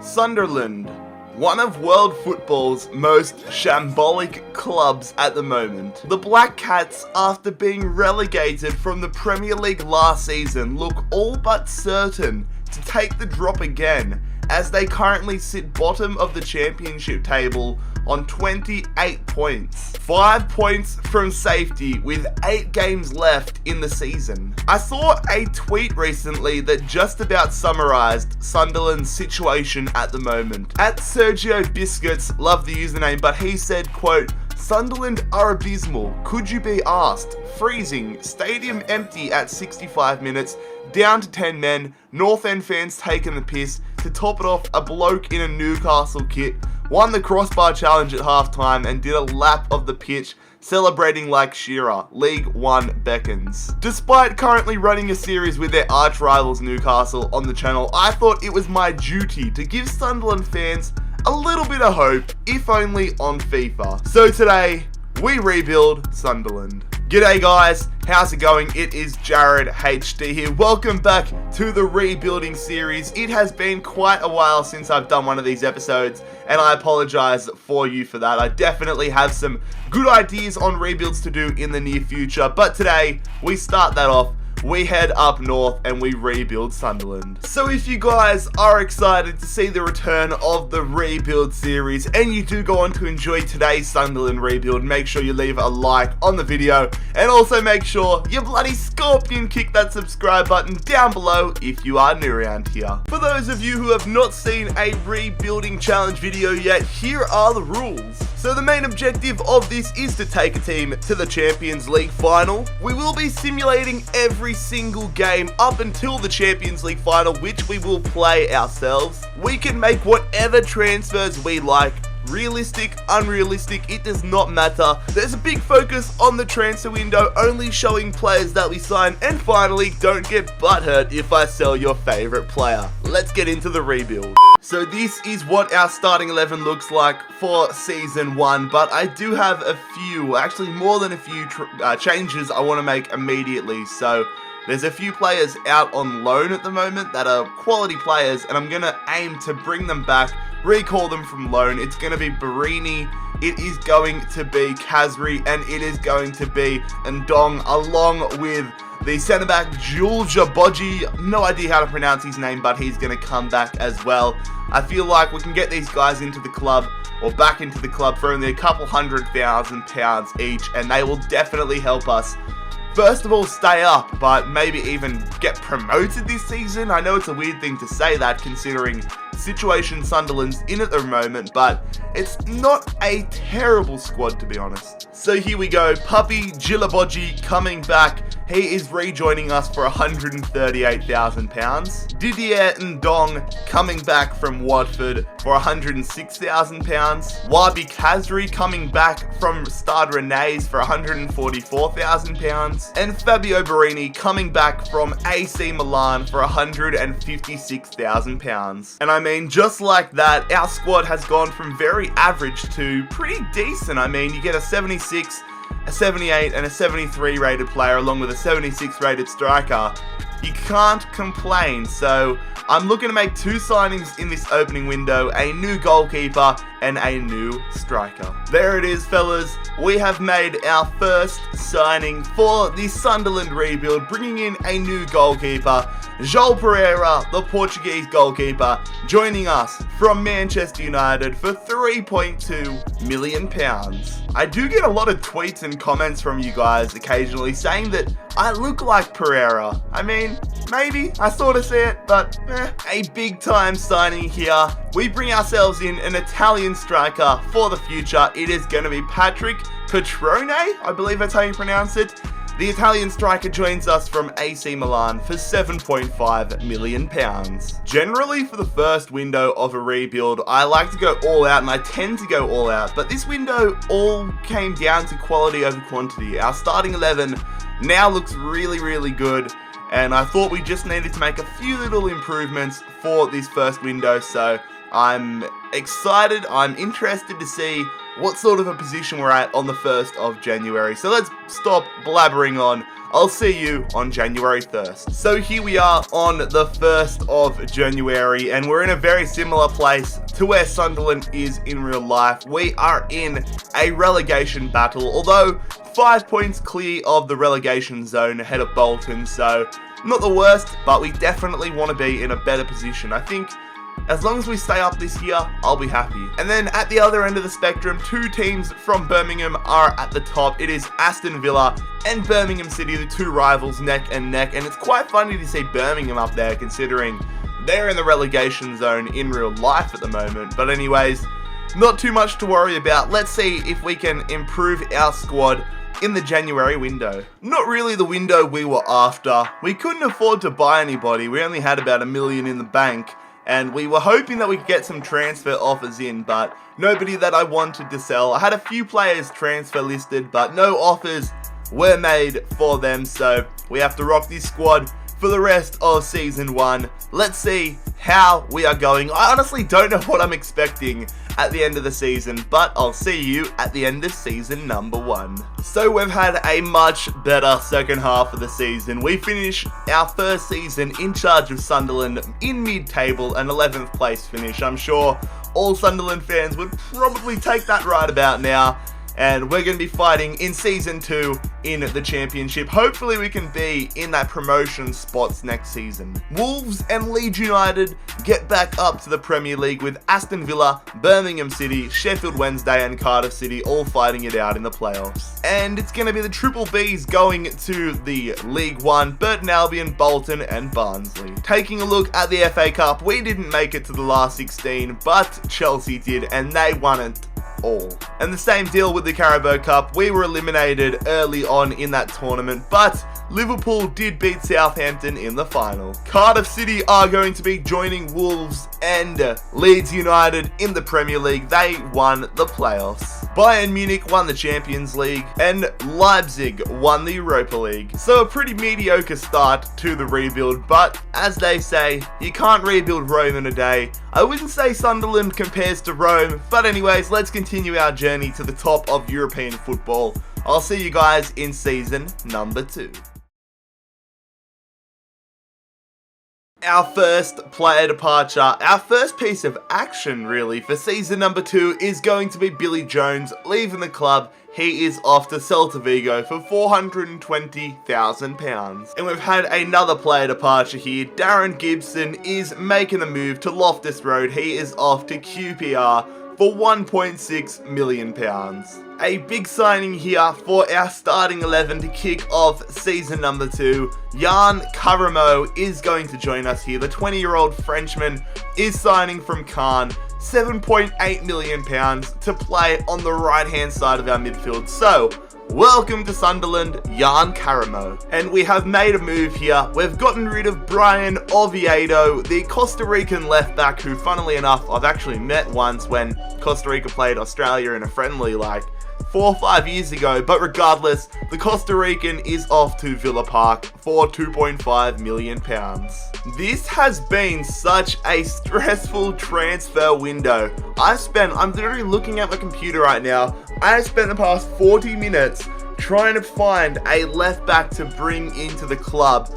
Sunderland, one of world football's most shambolic clubs at the moment. The Black Cats, after being relegated from the Premier League last season, look all but certain to take the drop again, as they currently sit bottom of the championship table on 28 points. 5 points from safety with 8 games left in the season. I saw a tweet recently that just about summarized Sunderland's situation at the moment. At Sergio Biscuits, love the username, but he said, quote, "Sunderland are abysmal. Could you be asked? Freezing. Stadium empty at 65 minutes. Down to 10 men. North End fans taking the piss. To top it off, a bloke in a Newcastle kit won the crossbar challenge at halftime and did a lap of the pitch, celebrating like Shearer. League One beckons." Despite currently running a series with their arch rivals Newcastle on the channel, I thought it was my duty to give Sunderland fans a little bit of hope, if only on FIFA. So today, we rebuild Sunderland. G'day guys, how's it going? It is JarradHD here. Welcome back to the rebuilding series. It has been quite a while since I've done one of these episodes, and I apologize for you for that. I definitely have some good ideas on rebuilds to do in the near future, but today we start that off. We head up north and we rebuild Sunderland. So if you guys are excited to see the return of the rebuild series and you do go on to enjoy today's Sunderland rebuild, make sure you leave a like on the video and also make sure you bloody scorpion kick that subscribe button down below if you are new around here. For those of you who have not seen a rebuilding challenge video yet, here are the rules. So the main objective of this is to take a team to the Champions League final. We will be simulating every single game up until the Champions League final, which we will play ourselves. We can make whatever transfers we like. Realistic, unrealistic, it does not matter. There's a big focus on the transfer window, only showing players that we sign. And finally, don't get butthurt if I sell your favorite player. Let's get into the rebuild. So this is what our starting 11 looks like for season 1, but I do have a few, actually more than a few changes I want to make immediately. So there's a few players out on loan at the moment that are quality players, and I'm going to aim to bring them back, recall them from loan. It's going to be Barini, it is going to be Kazri, and it is going to be Ndong, along with the centre-back Julja Boji. No idea how to pronounce his name, but he's going to come back as well. I feel like we can get these guys into the club, or back into the club, for only a couple £100,000 each, and they will definitely help us, first of all, stay up, but maybe even get promoted this season. I know it's a weird thing to say that, considering the situation Sunderland's in at the moment, but it's not a terrible squad, to be honest. So here we go, Puppy Jilaboji coming back. He is rejoining us for £138,000. Didier Ndong coming back from Watford for £106,000. Wabi Kazri coming back from Stade Rennais for £144,000. And Fabio Barini coming back from AC Milan for £156,000. And I mean, just like that, our squad has gone from very average to pretty decent. I mean, you get a 76, a 78 and a 73 rated player along with a 76 rated striker. You can't complain. So I'm looking to make 2 signings in this opening window, a new goalkeeper and a new striker. There it is, fellas. We have made our first signing for the Sunderland rebuild, bringing in a new goalkeeper, João Pereira, the Portuguese goalkeeper, joining us from Manchester United for £3.2 million. I do get a lot of tweets and comments from you guys occasionally saying that I look like Pereira. I mean, maybe, I sort of see it, but a big time signing here. We bring ourselves in an Italian striker for the future. It is going to be Patrick Petrone, I believe that's how you pronounce it. The Italian striker joins us from AC Milan for £7.5 million. Generally, for the first window of a rebuild, I like to go all out, and I tend to go all out, but this window all came down to quality over quantity. Our starting 11 now looks really, really good, and I thought we just needed to make a few little improvements for this first window, so I'm excited, I'm interested to see what sort of a position we're at on the 1st of January. So let's stop blabbering on. I'll see you on January 1st. So here we are on the 1st of January, and we're in a very similar place to where Sunderland is in real life. We are in a relegation battle, although 5 points clear of the relegation zone ahead of Bolton, so not the worst, but we definitely want to be in a better position. I think as long as we stay up this year, I'll be happy. And then at the other end of the spectrum, two teams from Birmingham are at the top. It is Aston Villa and Birmingham City, the two rivals neck and neck. And it's quite funny to see Birmingham up there considering they're in the relegation zone in real life at the moment. But anyways, not too much to worry about. Let's see if we can improve our squad in the January window. Not really the window we were after. We couldn't afford to buy anybody. We only had about $1 million in the bank. And we were hoping that we could get some transfer offers in, but nobody that I wanted to sell. I had a few players transfer listed, but no offers were made for them. So we have to rock this squad for the rest of Season 1. Let's see how we are going. I honestly don't know what I'm expecting at the end of the season, but I'll see you at the end of season number 1. So we've had a much better second half of the season. We finished our first season in charge of Sunderland in mid-table, an 11th place finish. I'm sure all Sunderland fans would probably take that right about now. And we're going to be fighting in Season 2 in the Championship. Hopefully we can be in that promotion spots next season. Wolves and Leeds United get back up to the Premier League with Aston Villa, Birmingham City, Sheffield Wednesday and Cardiff City all fighting it out in the playoffs. And it's going to be the Triple Bs going to the League One, Burton Albion, Bolton and Barnsley. Taking a look at the FA Cup, we didn't make it to the last 16, but Chelsea did and they won it all. And the same deal with the Carabao Cup. We were eliminated early on in that tournament, but Liverpool did beat Southampton in the final. Cardiff City are going to be joining Wolves and Leeds United in the Premier League. They won the playoffs. Bayern Munich won the Champions League and Leipzig won the Europa League. So a pretty mediocre start to the rebuild, but as they say, you can't rebuild Rome in a day. I wouldn't say Sunderland compares to Rome, but anyways, let's continue our journey to the top of European football. I'll see you guys in season number 2. Our first player departure, our first piece of action really for season number 2 is going to be Billy Jones leaving the club. He is off to Celta Vigo for £420,000. And we've had another player departure here. Darren Gibson is making the move to Loftus Road. He is off to QPR for £1.6 million. A big signing here for our starting 11 to kick off season number 2. Yann Caramo is going to join us here. The 20-year-old Frenchman is signing from Caen. £7.8 million to play on the right-hand side of our midfield. So, welcome to Sunderland, Yann Caramo. And we have made a move here. We've gotten rid of Brian Oviedo, the Costa Rican left back who, funnily enough, I've actually met once when Costa Rica played Australia in a friendly like 4 or 5 years ago. But regardless, the Costa Rican is off to Villa Park for £2.5 million. This has been such a stressful transfer window. I'm literally looking at my computer right now. I have spent the past 40 minutes trying to find a left back to bring into the club,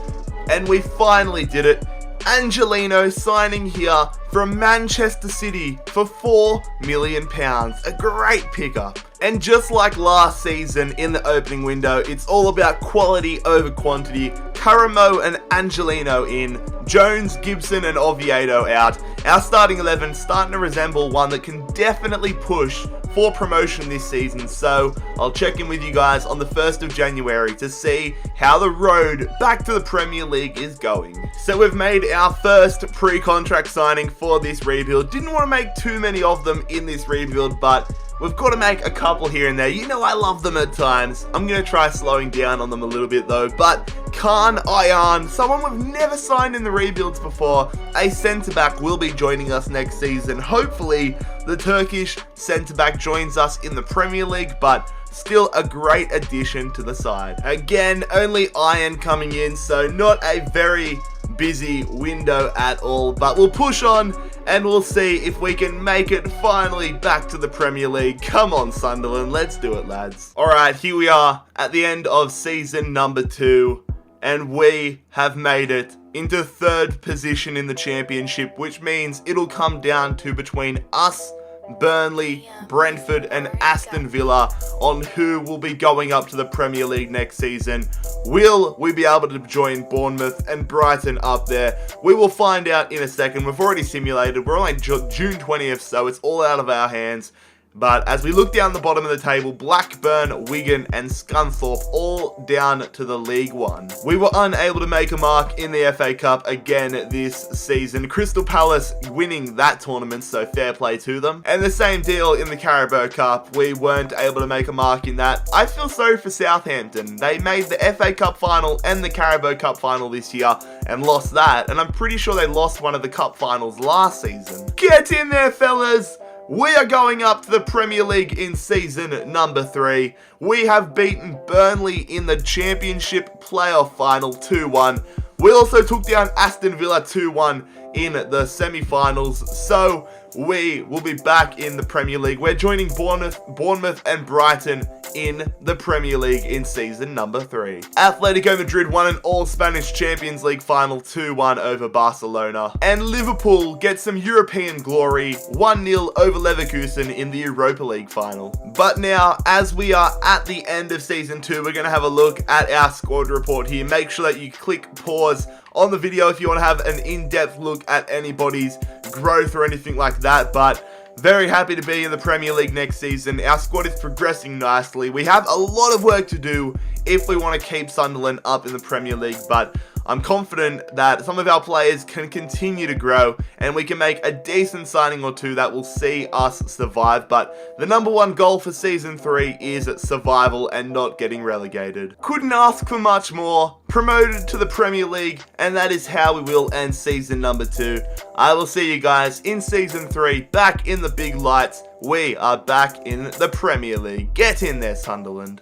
and we finally did it. Angelino signing here from Manchester City for £4 million. A great pickup. And just like last season in the opening window, it's all about quality over quantity. Caramo and Angelino in, Jones, Gibson and Oviedo out. Our starting 11 starting to resemble one that can definitely push for promotion this season. So I'll check in with you guys on the 1st of January to see how the road back to the Premier League is going. So we've made our first pre-contract signing for this rebuild. Didn't want to make too many of them in this rebuild, but we've got to make a couple here and there. You know I love them at times. I'm going to try slowing down on them a little bit though. But Kaan Ayhan, someone we've never signed in the rebuilds before, a centre-back, will be joining us next season. Hopefully the Turkish centre-back joins us in the Premier League, but still a great addition to the side. Again, only Ayhan coming in, so not a very busy window at all, but we'll push on and we'll see if we can make it finally back to the Premier League. Come on, Sunderland, let's do it, lads. Alright, here we are at the end of season number 2, and we have made it into 3rd position in the championship, which means it'll come down to between us, Burnley, Brentford and Aston Villa on who will be going up to the Premier League next season. Will we be able to join Bournemouth and Brighton up there? We will find out in a second. We've already simulated. We're only June 20th, so it's all out of our hands. But as we look down the bottom of the table, Blackburn, Wigan and Scunthorpe all down to the League One. We were unable to make a mark in the FA Cup again this season. Crystal Palace winning that tournament, so fair play to them. And the same deal in the Carabao Cup. We weren't able to make a mark in that. I feel sorry for Southampton. They made the FA Cup final and the Carabao Cup final this year and lost that. And I'm pretty sure they lost one of the cup finals last season. Get in there, fellas! We are going up to the Premier League in season number 3. We have beaten Burnley in the Championship playoff final 2-1. We also took down Aston Villa 2-1 in the semi-finals. So we will be back in the Premier League. We're joining Bournemouth and Brighton in the Premier League in season number 3. Atletico Madrid won an all-Spanish Champions League final 2-1 over Barcelona. And Liverpool get some European glory 1-0 over Leverkusen in the Europa League final. But now, as we are at the end of season 2, we're going to have a look at our squad report here. Make sure that you click pause on the video if you want to have an in-depth look at anybody's growth or anything like that. But very happy to be in the Premier League next season. Our squad is progressing nicely. We have a lot of work to do if we want to keep Sunderland up in the Premier League, but I'm confident that some of our players can continue to grow and we can make a decent signing or two that will see us survive. But the number 1 goal for season 3 is survival and not getting relegated. Couldn't ask for much more. Promoted to the Premier League, and that is how we will end season number 2. I will see you guys in season 3, back in the big lights. We are back in the Premier League. Get in there, Sunderland.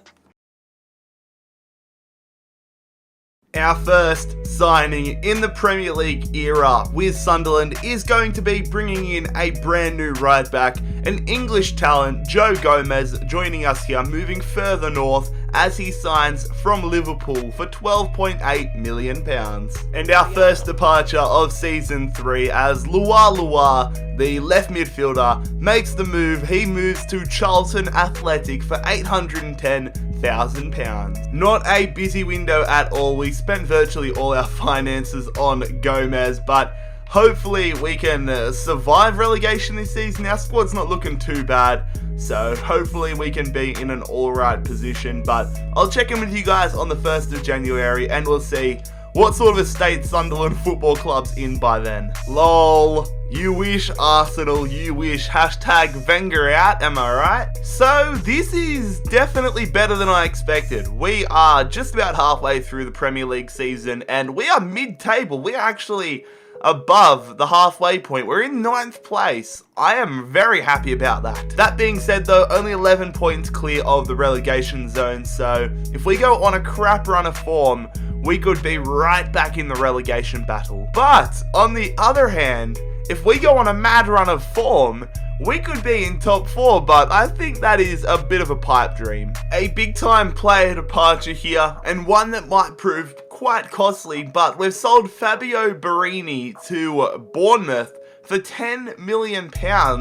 Our first signing in the Premier League era with Sunderland is going to be bringing in a brand new right back, an English talent, Joe Gomez, joining us here, moving further north as he signs from Liverpool for £12.8 million. And our first departure of season 3 as Lua, the left midfielder, makes the move. He moves to Charlton Athletic for £810,000. Not a busy window at all. We spent virtually all our finances on Gomez, but hopefully we can survive relegation this season. Our squad's not looking too bad, so hopefully we can be in an alright position. But I'll check in with you guys on the 1st of January and we'll see what sort of a state Sunderland Football Club's in by then. Lol. You wish, Arsenal, you wish. Hashtag Wenger out, am I right? So this is definitely better than I expected. We are just about halfway through the Premier League season and we are mid-table. We are actually above the halfway point. We're in 9th place. I am very happy about that. That being said though, only 11 points clear of the relegation zone, so if we go on a crap run of form, we could be right back in the relegation battle. But on the other hand, if we go on a mad run of form, we could be in top 4, but I think that is a bit of a pipe dream. A big time player departure here, and one that might prove quite costly, but we've sold Fabio Borini to Bournemouth for £10 million,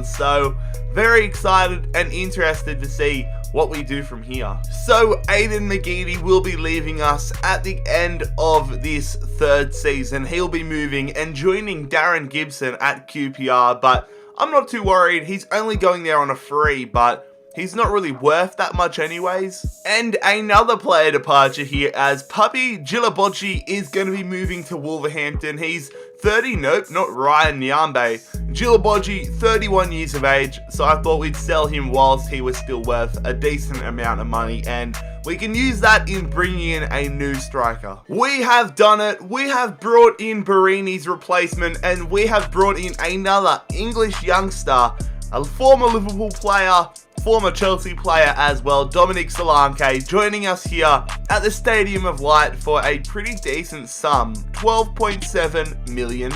so very excited and interested to see what we do from here. So Aidan McGeady will be leaving us at the end of this 3rd season. He'll be moving and joining Darren Gibson at QPR, but I'm not too worried. He's only going there on a free, but he's not really worth that much anyways. And another player departure here as Puppy Djilobodji is going to be moving to Wolverhampton. He's 30, nope, not Ryan Nyambe. Djilobodji, 31 years of age, so I thought we'd sell him whilst he was still worth a decent amount of money, and we can use that in bringing in a new striker. We have done it. We have brought in Borini's replacement, and we have brought in another English youngster, a former Liverpool player, former Chelsea player as well, Dominic Solanke, joining us here at the Stadium of Light for a pretty decent sum, £12.7 million.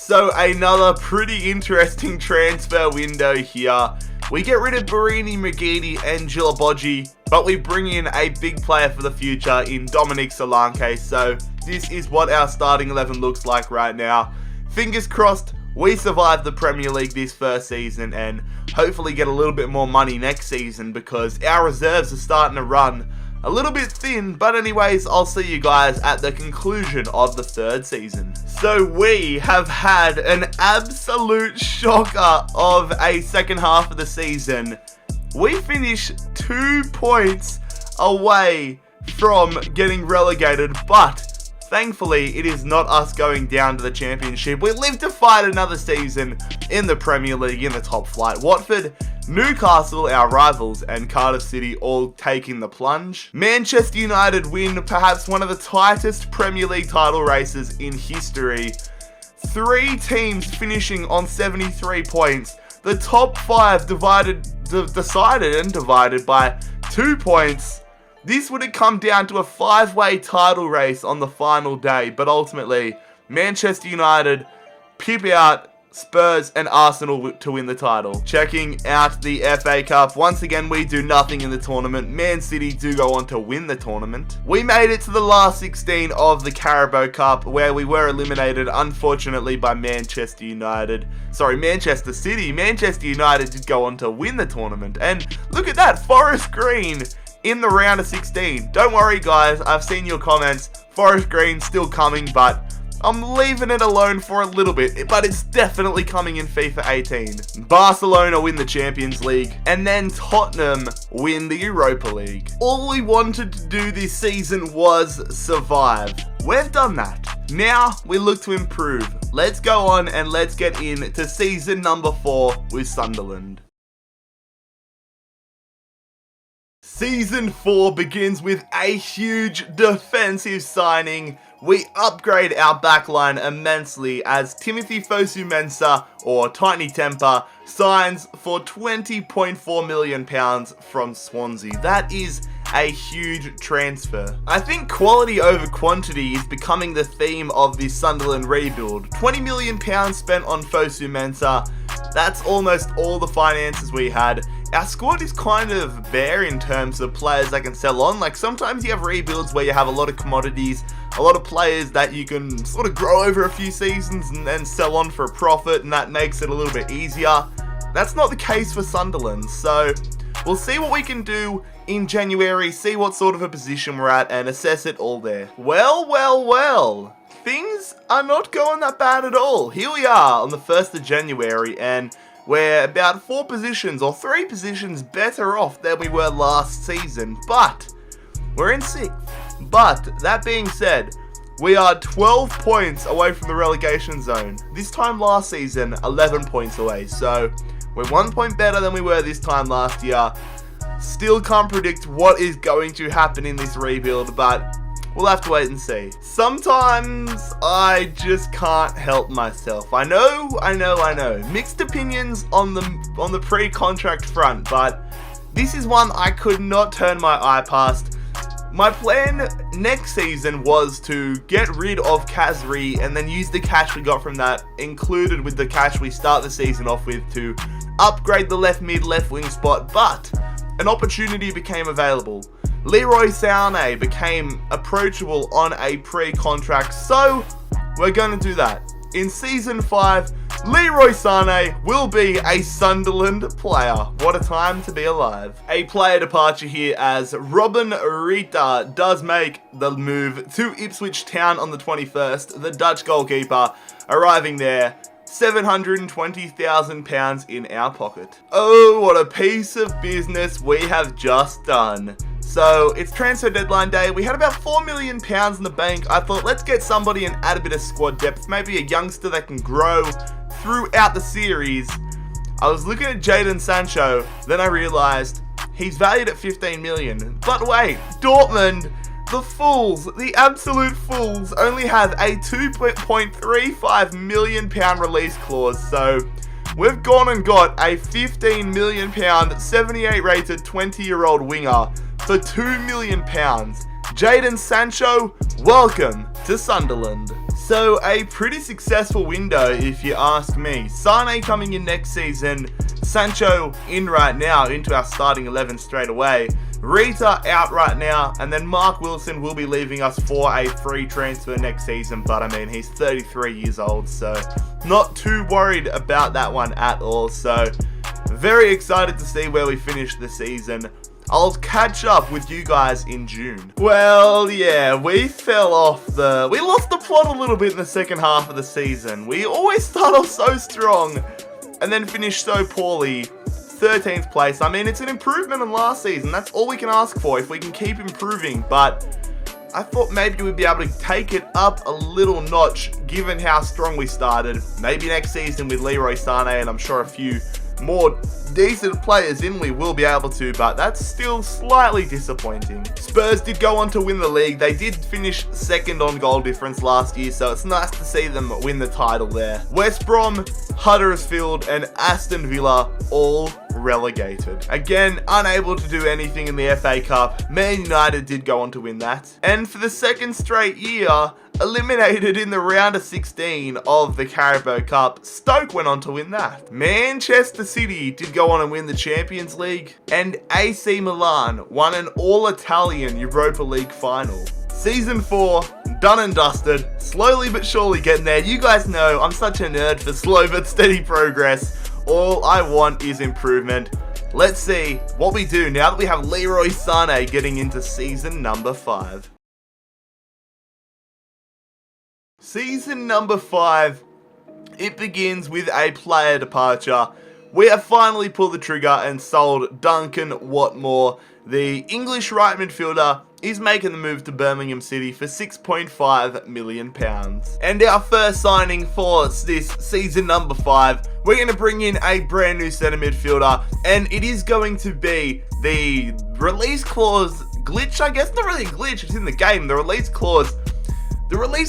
So another pretty interesting transfer window here. We get rid of Barini, McGeady and Gilabodji, but we bring in a big player for the future in Dominic Solanke. So this is what our starting 11 looks like right now. Fingers crossed we survive the Premier League this first season and hopefully get a little bit more money next season, because our reserves are starting to run a little bit thin. But anyways, I'll see you guys at the conclusion of the third season. So we have had an absolute shocker of a second half of the season. We finished 2 points away from getting relegated, but thankfully it is not us going down to the Championship. We live to fight another season in the Premier League in the top flight. Watford, Newcastle, our rivals, and Cardiff City all taking the plunge. Manchester United win perhaps one of the tightest Premier League title races in history. 3 teams finishing on 73 points. The top 5 decided and divided by 2 points. This would have come down to a 5-way title race on the final day, but ultimately, Manchester United pip out Spurs and Arsenal to win the title. Checking out the FA Cup, once again we do nothing in the tournament. Man City do go on to win the tournament. We made it to the last 16 of the Carabao Cup, where we were eliminated unfortunately by Manchester City. Manchester United did go on to win the tournament, and look at that, Forest Green in the round of 16. Don't worry guys, I've seen your comments. Forest Green still coming, but I'm leaving it alone for a little bit, but it's definitely coming in FIFA 18. Barcelona win the Champions League, and then Tottenham win the Europa League. All we wanted to do this season was survive. We've done that. Now we look to improve. Let's go on and let's get into season number 4 with Sunderland. Season 4 begins with a huge defensive signing. We upgrade our backline immensely as Timothy Fosu-Mensah, or Tiny Temper, signs for £20.4 million from Swansea. That is a huge transfer. I think quality over quantity is becoming the theme of this Sunderland rebuild. £20 million spent on Fosu-Mensah. That's almost all the finances we had. Our squad is kind of bare in terms of players that can sell on. Like, sometimes you have rebuilds where you have a lot of commodities, a lot of players that you can sort of grow over a few seasons and then sell on for a profit, and that makes it a little bit easier. That's not the case for Sunderland, so we'll see what we can do in January, see what sort of a position we're at, and assess it all there. Well. Things are not going that bad at all. Here we are on the 1st of January, and we're about 4 positions or 3 positions better off than we were last season, but we're in 6th. But that being said, we are 12 points away from the relegation zone. This time last season, 11 points away, so we're 1 point better than we were this time last year. Still can't predict what is going to happen in this rebuild, but we'll have to wait and see. Sometimes I just can't help myself. I know. Mixed opinions on the pre-contract front, but this is one I could not turn my eye past. My plan next season was to get rid of Kazri and then use the cash we got from that, included with the cash we start the season off with, to upgrade the left mid, left wing spot, but an opportunity became available. Leroy Sané became approachable on a pre-contract, so we're going to do that. In Season 5, Leroy Sané will be a Sunderland player. What a time to be alive. A player departure here as Robin Rita does make the move to Ipswich Town on the 21st. The Dutch goalkeeper arriving there, £720,000 in our pocket. Oh, what a piece of business we have just done. So, it's transfer deadline day. We had about £4 million in the bank. I thought, let's get somebody and add a bit of squad depth. Maybe a youngster that can grow throughout the series. I was looking at Jadon Sancho. Then I realised he's valued at 15 million. But wait, Dortmund, the fools, the absolute fools, only have a £2.35 million release clause. So, we've gone and got a £15 million, 78 rated 20-year-old winger for £2 million. Jadon Sancho, welcome to Sunderland. So a pretty successful window if you ask me. Sane coming in next season, Sancho in right now into our starting 11 straight away. Rita out right now, and then Mark Wilson will be leaving us for a free transfer next season, but I mean, he's 33 years old, so not too worried about that one at all. So very excited to see where we finish the season. I'll catch up with you guys in June. Well, yeah, we lost the plot a little bit in the second half of the season. We always start off so strong and then finish so poorly. 13th place. I mean, it's an improvement on last season. That's all we can ask for if we can keep improving. But I thought maybe we'd be able to take it up a little notch given how strong we started. Maybe next season with Leroy Sané, and I'm sure a few more decent players in, we will be able to, but that's still slightly disappointing. Spurs did go on to win the league. They did finish second on goal difference last year, so it's nice to see them win the title there. West Brom, Huddersfield and Aston Villa all relegated. Again, unable to do anything in the FA Cup. Man United did go on to win that. And for the second straight year, eliminated in the round of 16 of the Carabao Cup, Stoke went on to win that. Manchester City did go on and win the Champions League, and AC Milan won an all-Italian Europa League final. Season 4, done and dusted, slowly but surely getting there. You guys know I'm such a nerd for slow but steady progress. All I want is improvement. Let's see what we do now that we have Leroy Sané getting into season number 5. Season number 5, it begins with a player departure. We have finally pulled the trigger and sold Duncan Watmore. The English right midfielder is making the move to Birmingham City for £6.5 million. And our first signing for this season number 5, we're going to bring in a brand new centre midfielder, and it is going to be the release clause glitch, I guess. Not really a glitch, it's in the game. The release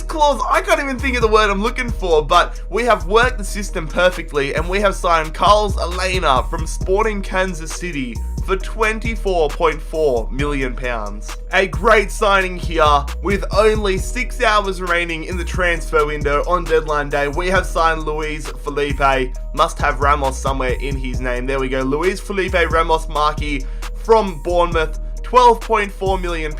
clause, I can't even think of the word I'm looking for, but we have worked the system perfectly, and we have signed Carlos Elena from Sporting Kansas City for £24.4 million. A great signing here. With only 6 hours remaining in the transfer window on deadline day, we have signed Luis Felipe. Must have Ramos somewhere in his name. There we go. Luis Felipe Ramos Marquis from Bournemouth. £12.4 million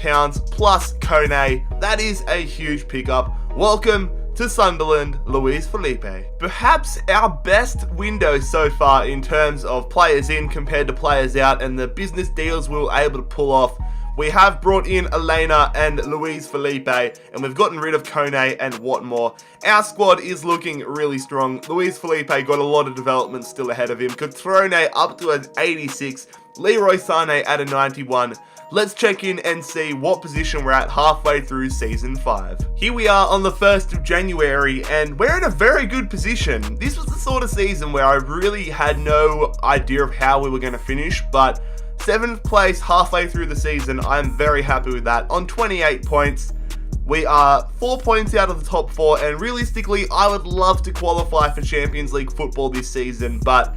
plus Kone. That is a huge pickup. Welcome to Sunderland, Luis Felipe. Perhaps our best window so far in terms of players in compared to players out and the business deals we were able to pull off. We have brought in Elena and Luis Felipe, and we've gotten rid of Kone and Watmore. Our squad is looking really strong. Luis Felipe got a lot of development still ahead of him. Cutrone up to an 86. Leroy Sané at a 91. Let's check in and see what position we're at halfway through season 5. Here we are on the 1st of January, and we're in a very good position. This was the sort of season where I really had no idea of how we were going to finish, but 7th place halfway through the season, I'm very happy with that. On 28 points, we are 4 points out of the top 4, and realistically, I would love to qualify for Champions League football this season, but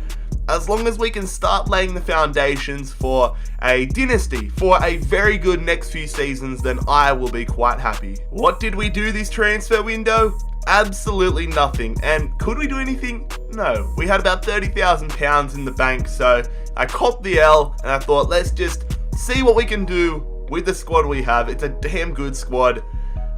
as long as we can start laying the foundations for a dynasty, for a very good next few seasons, then I will be quite happy. What did we do this transfer window? Absolutely nothing. And could we do anything? No. We had about £30,000 in the bank, so I copped the L and I thought, let's just see what we can do with the squad we have. It's a damn good squad.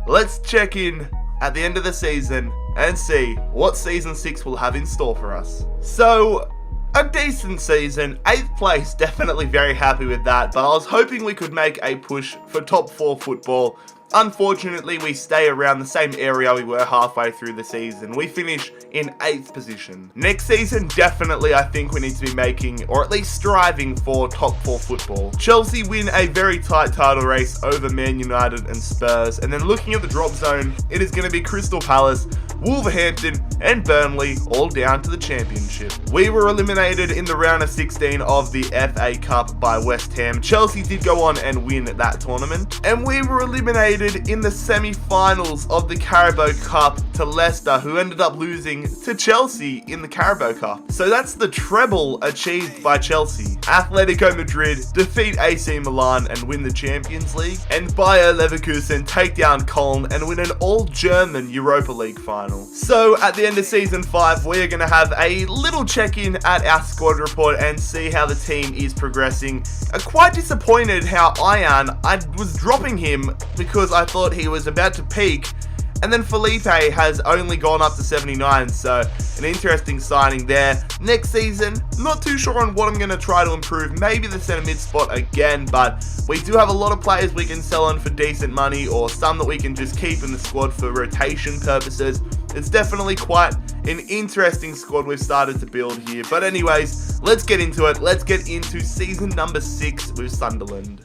Let's check in at the end of the season and see what season 6 will have in store for us. So, a decent season, 8th place, definitely very happy with that, but I was hoping we could make a push for top 4 football. Unfortunately, we stay around the same area we were halfway through the season. We finish in 8th position. Next season, definitely I think we need to be making, or at least striving for top 4 football. Chelsea win a very tight title race over Man United and Spurs, and then looking at the drop zone, it is going to be Crystal Palace, Wolverhampton and Burnley all down to the championship. We were eliminated in the round of 16 of the FA Cup by West Ham. Chelsea did go on and win that tournament, and we were eliminated eliminated in the semi-finals of the Carabao Cup to Leicester, who ended up losing to Chelsea in the Carabao Cup. So that's the treble achieved by Chelsea. Atletico Madrid defeat AC Milan and win the Champions League, and Bayer Leverkusen take down Köln and win an all-German Europa League final. So at the end of Season 5, we are going to have a little check-in at our squad report and see how the team is progressing. Quite disappointed how I was dropping him because I thought he was about to peak, and then Felipe has only gone up to 79, so an interesting signing there. Next season, not too sure on what I'm going to try to improve, maybe the centre mid spot again, but we do have a lot of players we can sell on for decent money, or some that we can just keep in the squad for rotation purposes. It's definitely quite an interesting squad we've started to build here. But anyways, let's get into it. Let's get into season number 6 with Sunderland.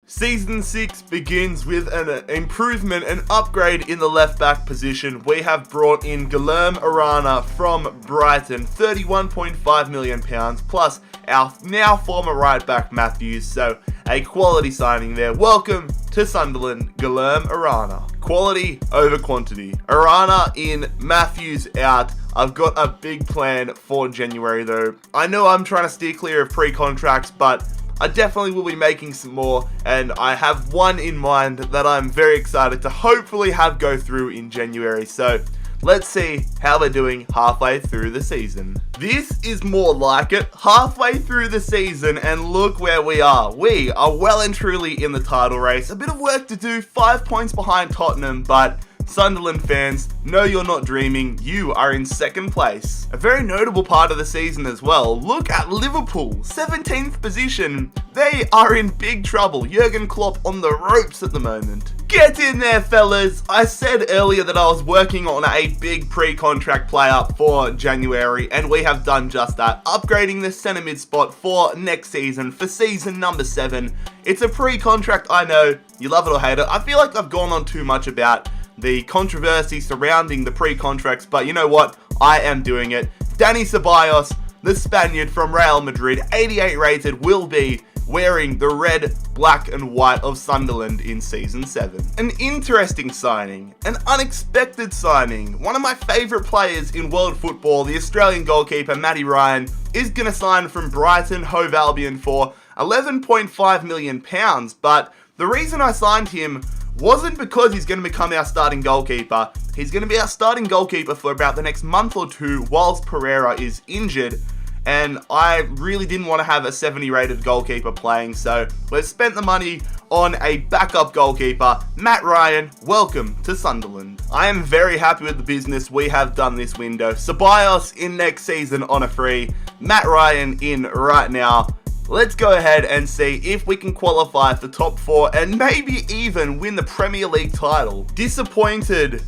Season 6 begins with an improvement, an upgrade in the left back position. We have brought in Guilherme Arana from Brighton, £31.5 million, plus our now former right back Matthews, so a quality signing there. Welcome to Sunderland, Guilherme Arana. Quality over quantity. Arana in, Matthews out. I've got a big plan for January though. I know I'm trying to steer clear of pre-contracts, but I definitely will be making some more, and I have one in mind that I'm very excited to hopefully have go through in January. So let's see how they're doing halfway through the season. This is more like it, halfway through the season, and look where we are. We are well and truly in the title race. A bit of work to do, 5 points behind Tottenham, but Sunderland fans, no, you're not dreaming, you are in second place. A very notable part of the season as well. Look at Liverpool, 17th position. They are in big trouble. Jurgen Klopp on the ropes at the moment. Get in there, fellas. I said earlier that I was working on a big pre-contract player for January, and we have done just that. Upgrading the centre mid spot for next season, for season number 7. It's a pre-contract, I know. You love it or hate it. I feel like I've gone on too much about the controversy surrounding the pre-contracts, but you know what? I am doing it. Dani Ceballos, the Spaniard from Real Madrid, 88 rated, will be wearing the red, black and white of Sunderland in Season 7. An interesting signing, an unexpected signing. One of my favourite players in world football, the Australian goalkeeper Matty Ryan, is going to sign from Brighton Hove Albion for £11.5 million, but the reason I signed him wasn't because he's going to become our starting goalkeeper. He's going to be our starting goalkeeper for about the next month or two whilst Pereira is injured, and I really didn't want to have a 70 rated goalkeeper playing, so we've spent the money on a backup goalkeeper. Matt Ryan, welcome to Sunderland. I am very happy with the business we have done this window. Ceballos in next season on a free, Matt Ryan in right now. Let's go ahead and see if we can qualify for top 4 and maybe even win the Premier League title. Disappointed,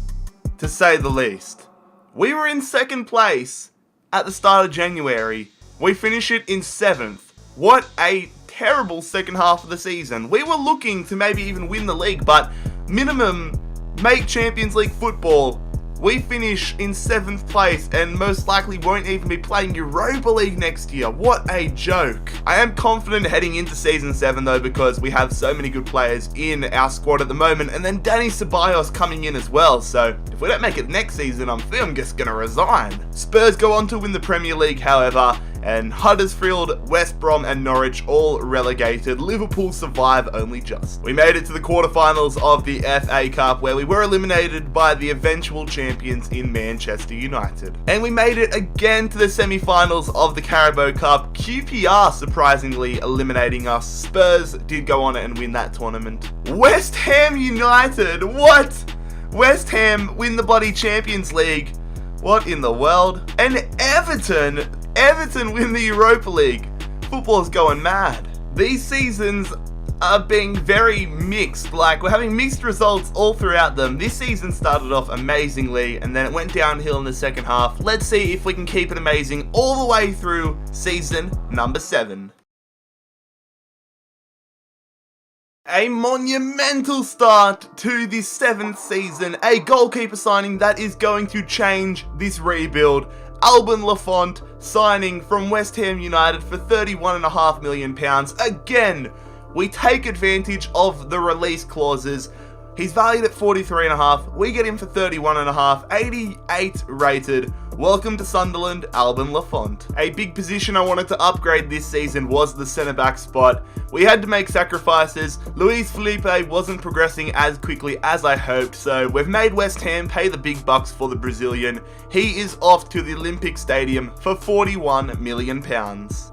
to say the least. We were in second place at the start of January. We finish it in 7th. What a terrible second half of the season. We were looking to maybe even win the league, but minimum make Champions League football. We finish in 7th place and most likely won't even be playing Europa League next year. What a joke. I am confident heading into Season 7 though, because we have so many good players in our squad at the moment, and then Dani Ceballos coming in as well, so if we don't make it next season, I'm just gonna resign. Spurs go on to win the Premier League, however, and Huddersfield, West Brom and Norwich all relegated. Liverpool survive only just. We made it to the quarterfinals of the FA Cup, where we were eliminated by the eventual champions in Manchester United. And we made it again to the semi-finals of the Carabao Cup, QPR surprisingly eliminating us. Spurs did go on and win that tournament. West Ham United, what? West Ham win the bloody Champions League. What in the world? And Everton win the Europa League. Football's going mad. These seasons are being very mixed. Like, we're having mixed results all throughout them. This season started off amazingly, and then it went downhill in the second half. Let's see if we can keep it amazing all the way through season number 7. A monumental start to this 7th season, a goalkeeper signing that is going to change this rebuild. Alban Lafont signing from West Ham United for £31.5 million. Again, We take advantage of the release clauses. He's valued at 43.5. We get him for 31.5. 88 rated. Welcome to Sunderland, Alban Lafont. A big position I wanted to upgrade this season was the centre-back spot. We had to make sacrifices. Luis Felipe wasn't progressing as quickly as I hoped, so we've made West Ham pay the big bucks for the Brazilian. He is off to the Olympic Stadium for £41 million.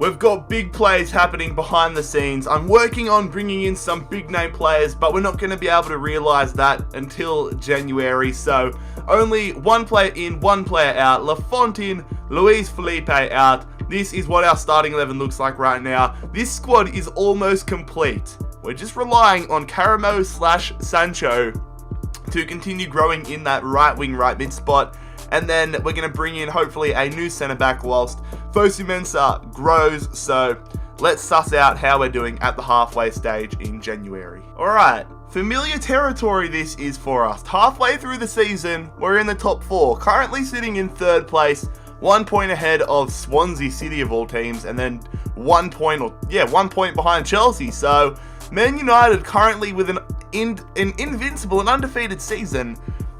We've got big plays happening behind the scenes. I'm working on bringing in some big name players, but we're not going to be able to realise that until January, so only one player in, one player out. Lafont in, Luis Felipe out. This is what our starting 11 looks like right now. This squad is almost complete. We're just relying on Caramo/Sancho to continue growing in that right wing, right mid spot. And then we're going to bring in hopefully a new centre back whilst Fosu Mensah grows. So let's suss out how we're doing at the halfway stage in January. Alright, familiar territory this is for us. Halfway through the season, we're in the top 4. Currently sitting in 3rd place. 1 point ahead of Swansea City of all teams, and then 1 point behind Chelsea. So Man United currently with an invincible and undefeated season.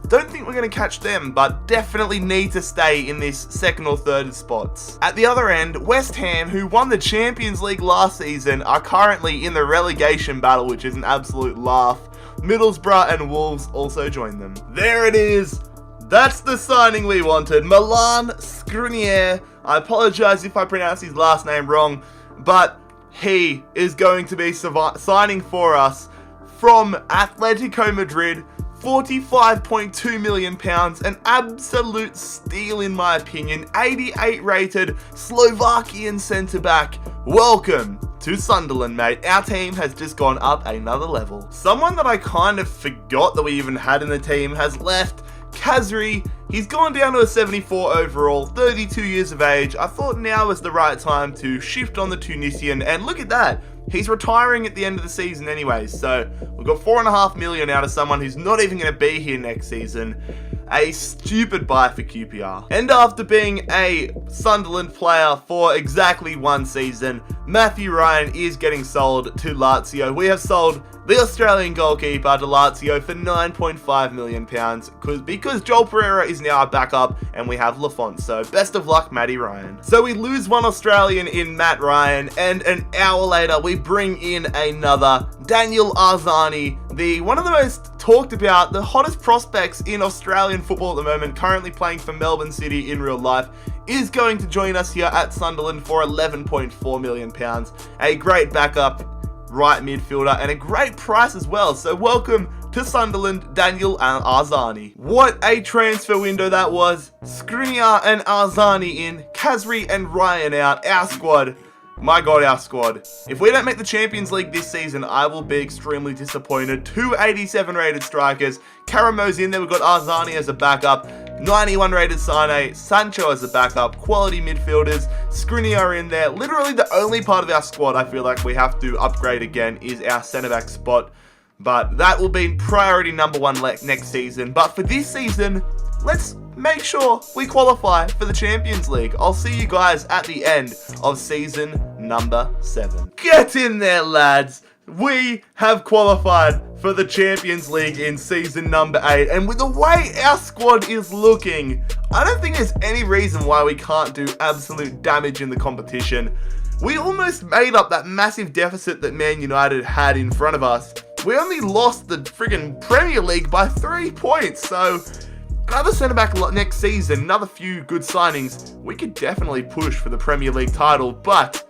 Don't think we're going to catch them, but definitely need to stay in this 2nd or 3rd spots. At the other end, West Ham, who won the Champions League last season, are currently in the relegation battle, which is an absolute laugh. Middlesbrough and Wolves also join them. There it is. That's the signing we wanted. Milan Skriniar. I apologize if I pronounce his last name wrong, but he is going to be signing for us from Atletico Madrid. £45.2 million, an absolute steal in my opinion. 88 rated Slovakian centre-back. Welcome to Sunderland, mate. Our team has just gone up another level. Someone that I kind of forgot that we even had in the team has left. Kazri, he's gone down to a 74 overall, 32 years of age. I thought now was the right time to shift on the Tunisian, and look at that. He's retiring at the end of the season anyways, so we've got $4.5 million out of someone who's not even going to be here next season. A stupid buy for QPR. And after being a Sunderland player for exactly 1 season, Matthew Ryan is getting sold to Lazio. We have sold the Australian goalkeeper to Lazio for £9.5 million because Joel Pereira is now our backup and we have Lafont. So best of luck, Matty Ryan. So we lose one Australian in Matt Ryan, and an hour later we bring in another, Daniel Arzani, one of the most talked about, the hottest prospects in Australian football at the moment, currently playing for Melbourne City in real life, is going to join us here at Sunderland for £11.4 million. A great backup right midfielder and a great price as well. So welcome to Sunderland, Daniel Arzani. What a transfer window that was. Skriniar and Arzani in, Kazri and Ryan out. Our squad. My God, our squad. If we don't make the Champions League this season, I will be extremely disappointed. 2 87 rated strikers. Caramo's in there. We've got Arzani as a backup. 91 rated Sane, Sancho as a backup, quality midfielders, Skriniar in there. Literally the only part of our squad I feel like we have to upgrade again is our centre-back spot. But that will be priority number 1 next season. But for this season, let's make sure we qualify for the Champions League. I'll see you guys at the end of season number 7. Get in there, lads! We have qualified for the Champions League in season number 8, and with the way our squad is looking, I don't think there's any reason why we can't do absolute damage in the competition. We almost made up that massive deficit that Man United had in front of us. We only lost the friggin' Premier League by 3 points, so another centre-back next season, another few good signings, we could definitely push for the Premier League title, but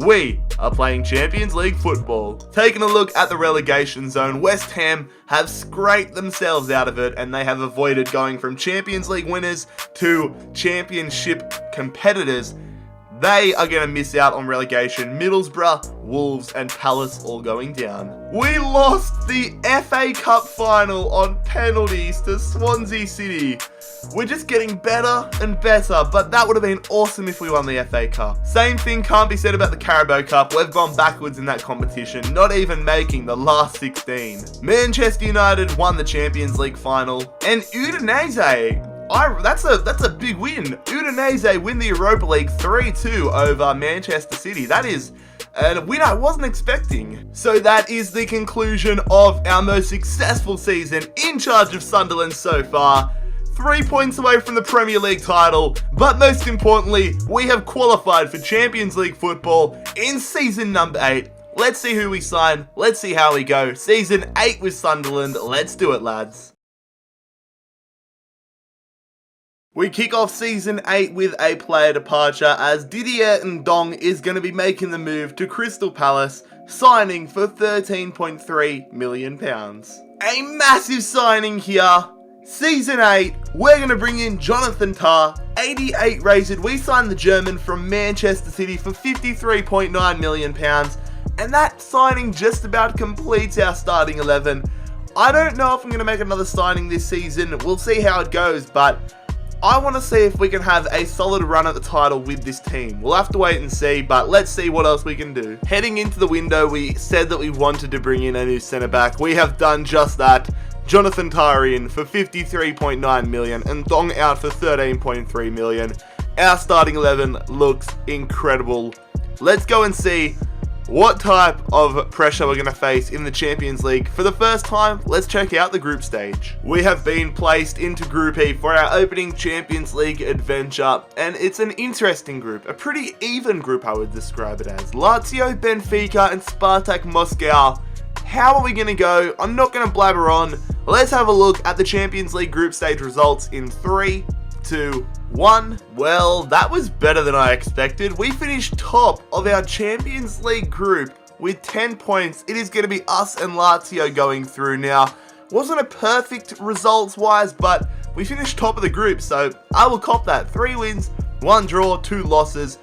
we are playing Champions League football. Taking a look at the relegation zone, West Ham have scraped themselves out of it and they have avoided going from Champions League winners to Championship competitors. They are going to miss out on relegation. Middlesbrough, Wolves and Palace all going down. We lost the FA Cup final on penalties to Swansea City. We're just getting better and better, but that would have been awesome if we won the FA Cup. Same thing can't be said about the Carabao Cup. We've gone backwards in that competition, not even making the last 16. Manchester United won the Champions League final, and Udinese, that's a big win. Udinese win the Europa League 3-2 over Manchester City. That is and a win I wasn't expecting. So that is the conclusion of our most successful season in charge of Sunderland so far. 3 points away from the Premier League title, but most importantly, we have qualified for Champions League football in season number 8. Let's see who we sign, let's see how we go. Season 8 with Sunderland, let's do it, lads. We kick off season 8 with a player departure, as Didier Ndong is going to be making the move to Crystal Palace, signing for £13.3 million. A massive signing here. Season 8, we're going to bring in Jonathan Tah, 88 rated. We signed the German from Manchester City for £53.9 million, and that signing just about completes our starting 11. I don't know if I'm going to make another signing this season, we'll see how it goes, but I want to see if we can have a solid run at the title with this team. We'll have to wait and see, but let's see what else we can do. Heading into the window, we said that we wanted to bring in a new centre-back. We have done just that. Jonathan Tah in for £53.9 million and Ndong out for £13.3 million. Our starting 11 looks incredible. Let's go and see what type of pressure we're going to face in the Champions League. For the first time, let's check out the group stage. We have been placed into Group E for our opening Champions League adventure, and it's an interesting group, a pretty even group I would describe it as. Lazio, Benfica, and Spartak Moscow. How are we going to go? I'm not going to blabber on. Let's have a look at the Champions League group stage results in 3, 2, 1. Well, that was better than I expected. We finished top of our Champions League group with 10 points. It is going to be us and Lazio going through now. Wasn't a perfect results-wise, but we finished top of the group, so I will cop that. 3 wins, 1 draw, 2 losses.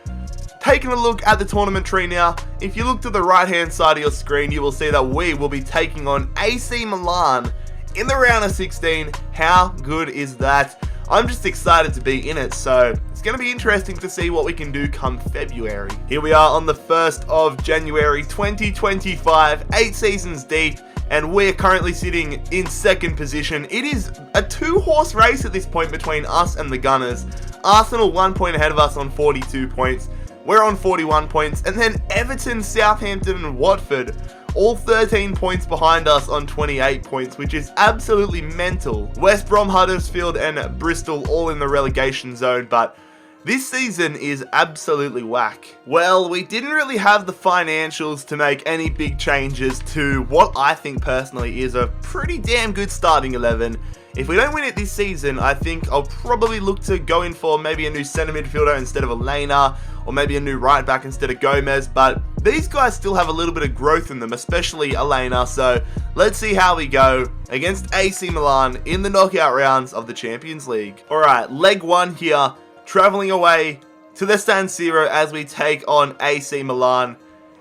Taking a look at the tournament tree now, if you look to the right-hand side of your screen, you will see that we will be taking on AC Milan in the round of 16. How good is that? I'm just excited to be in it, so it's going to be interesting to see what we can do come February. Here we are on the 1st of January 2025, 8 seasons deep, and we're currently sitting in 2nd position. It is a 2-horse race at this point between us and the Gunners. Arsenal 1 point ahead of us on 42 points. We're on 41 points, and then Everton, Southampton, and Watford all 13 points behind us on 28 points, which is absolutely mental. West Brom, Huddersfield, and Bristol all in the relegation zone, but this season is absolutely whack. Well, we didn't really have the financials to make any big changes to what I think personally is a pretty damn good starting 11. If we don't win it this season, I think I'll probably look to go in for maybe a new centre midfielder instead of Elena, or maybe a new right back instead of Gomez, but these guys still have a little bit of growth in them, especially Elena, so let's see how we go against AC Milan in the knockout rounds of the Champions League. Alright, leg 1 here, travelling away to the San Siro as we take on AC Milan.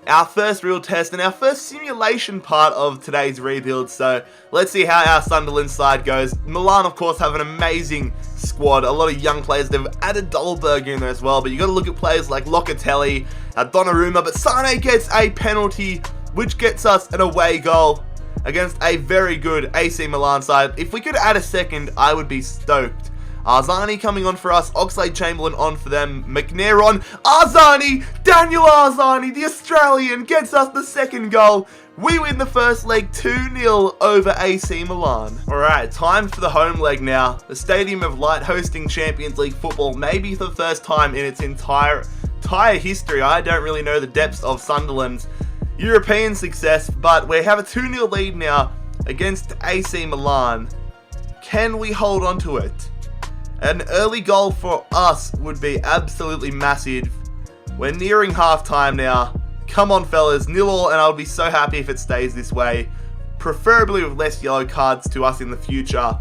Our first real test and our first simulation part of today's rebuild, so let's see how our Sunderland side goes. Milan, of course, have an amazing squad, a lot of young players. They've added Dolberg in there as well, but you got to look at players like Locatelli, Donnarumma, but Sane gets a penalty, which gets us an away goal against a very good AC Milan side. If we could add a second, I would be stoked. Arzani coming on for us, Oxlade-Chamberlain on for them, McNair on, Arzani, Daniel Arzani, the Australian, gets us the second goal. We win the first leg 2-0 over AC Milan. Alright, time for the home leg now. The Stadium of Light hosting Champions League football, maybe for the first time in its entire history. I don't really know the depths of Sunderland's European success, but we have a 2-0 lead now against AC Milan. Can we hold on to it? An early goal for us would be absolutely massive. We're nearing half-time now. Come on, fellas, 0-0, and I'll be so happy if it stays this way. Preferably with less yellow cards to us in the future.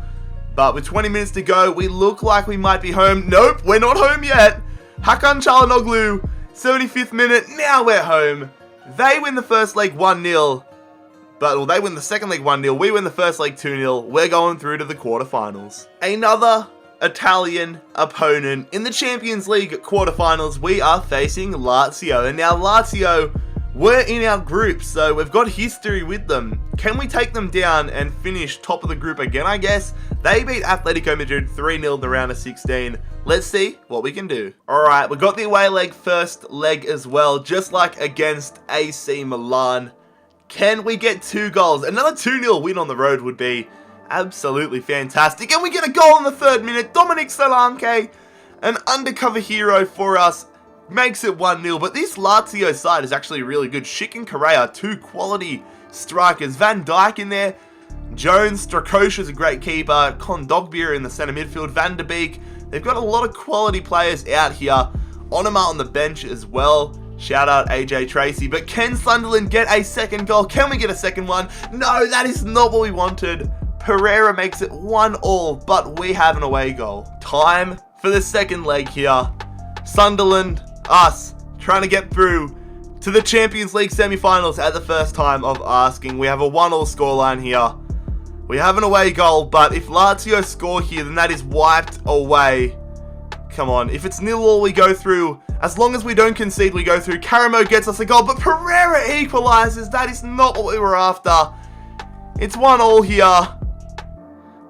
But with 20 minutes to go, we look like we might be home. Nope, we're not home yet. Hakan Çalhanoğlu, 75th minute, now we're home. They win the first leg 1-0. Well, they win the second leg 1-0. We win the first leg 2-0. We're going through to the quarterfinals. Another Italian opponent in the Champions League quarterfinals. We are facing Lazio, and now Lazio were in our group, so we've got history with them. Can we take them down and finish top of the group again, I guess? They beat Atletico Madrid 3-0 in the round of 16. Let's see what we can do. Alright, we got the away leg first leg as well, just like against AC Milan. Can we get 2 goals? Another 2-0 win on the road would be absolutely fantastic. And we get a goal in the 3rd minute. Dominic Solanke, an undercover hero for us, makes it 1-0. But this Lazio side is actually really good. Schick and Correa, 2 quality strikers. Van Dijk in there. Jones, Strakosha's a great keeper. Kondogbia in the centre midfield. Van de Beek. They've got a lot of quality players out here. Onuma on the bench as well. Shout out AJ Tracy. But can Sunderland get a second goal? Can we get a second one? No, that is not what we wanted. Pereira makes it 1-1, but we have an away goal. Time for the second leg here. Sunderland, us, trying to get through to the Champions League semi-finals at the first time of asking. We have a 1-1 scoreline here. We have an away goal, but if Lazio score here, then that is wiped away. Come on, if it's 0-0, we go through. As long as we don't concede, we go through. Caramo gets us a goal, but Pereira equalises. That is not what we were after. It's 1-1 here.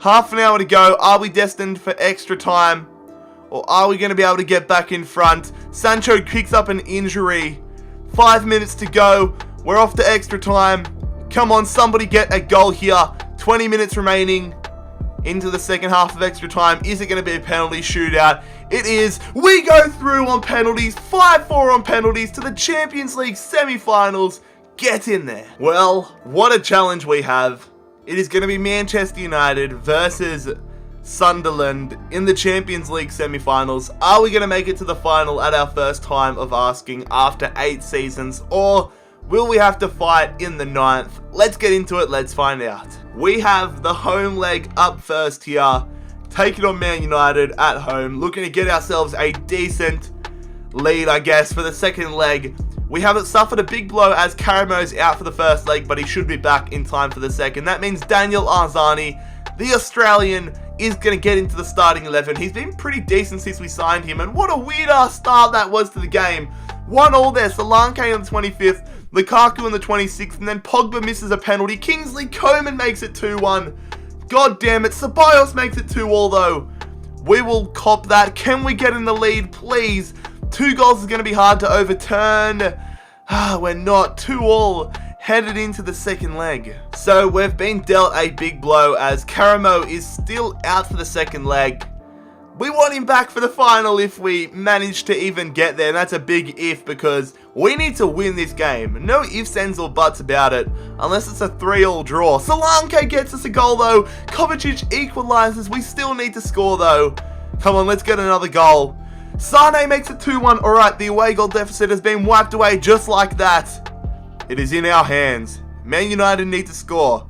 Half an hour to go. Are we destined for extra time? Or are we going to be able to get back in front? Sancho picks up an injury. 5 minutes to go. We're off to extra time. Come on, somebody get a goal here. 20 minutes remaining into the second half of extra time. Is it going to be a penalty shootout? It is. We go through on penalties. 5-4 on penalties to the Champions League semi-finals. Get in there. Well, what a challenge we have. It is going to be Manchester United versus Sunderland in the Champions League semi-finals. Are we going to make it to the final at our first time of asking after 8 seasons? Or will we have to fight in the 9th? Let's get into it. Let's find out. We have the home leg up first here. Taking on Man United at home. Looking to get ourselves a decent lead, I guess, for the second leg. We haven't suffered a big blow as Karamo's out for the first leg, but he should be back in time for the second. That means Daniel Arzani, the Australian, is going to get into the starting 11. He's been pretty decent since we signed him, and what a weird start that was to the game. 1-1 there, Solanke on the 25th, Lukaku on the 26th, and then Pogba misses a penalty. Kingsley Coman makes it 2-1. God damn it, Ceballos makes it 2-2 though. We will cop that. Can we get in the lead, please? 2 goals is going to be hard to overturn. We're not. 2-2 headed into the second leg. So we've been dealt a big blow as Karamo is still out for the second leg. We want him back for the final if we manage to even get there. And that's a big if because we need to win this game. No ifs, ands or buts about it unless it's a 3-3 draw. Solanke gets us a goal though. Kovacic equalises. We still need to score though. Come on, let's get another goal. Sane makes it 2-1. Alright, the away goal deficit has been wiped away just like that. It is in our hands. Man United need to score.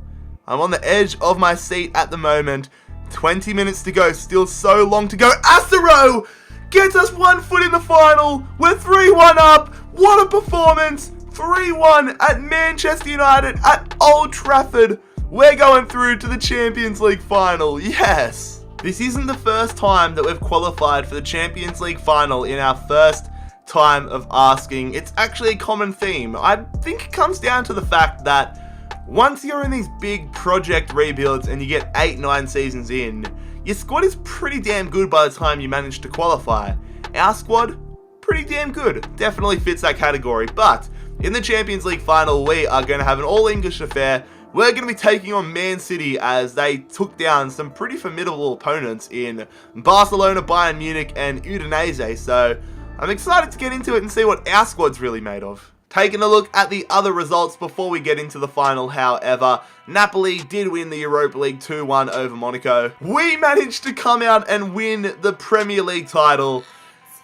I'm on the edge of my seat at the moment. 20 minutes to go. Still so long to go. Acero gets us 1 foot in the final. We're 3-1 up. What a performance. 3-1 at Manchester United at Old Trafford. We're going through to the Champions League final. Yes. This isn't the first time that we've qualified for the Champions League final in our first time of asking. It's actually a common theme. I think it comes down to the fact that once you're in these big project rebuilds and you get 8-9 seasons in, your squad is pretty damn good by the time you manage to qualify. Our squad, pretty damn good. Definitely fits that category. But in the Champions League final, we are going to have an all-English affair. We're going to be taking on Man City as they took down some pretty formidable opponents in Barcelona, Bayern Munich, and Udinese. So I'm excited to get into it and see what our squad's really made of. Taking a look at the other results before we get into the final, however, Napoli did win the Europa League 2-1 over Monaco. We managed to come out and win the Premier League title.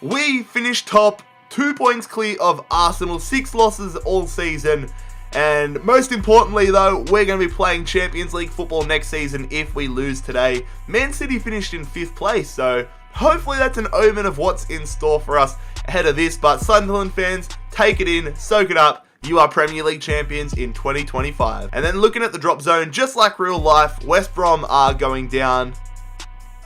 We finished top, 2 points clear of Arsenal, 6 losses all season. And most importantly though, we're going to be playing Champions League football next season if we lose today. Man City finished in 5th place, so hopefully that's an omen of what's in store for us ahead of this. But Sunderland fans, take it in, soak it up. You are Premier League champions in 2025. And then looking at the drop zone, just like real life, West Brom are going down.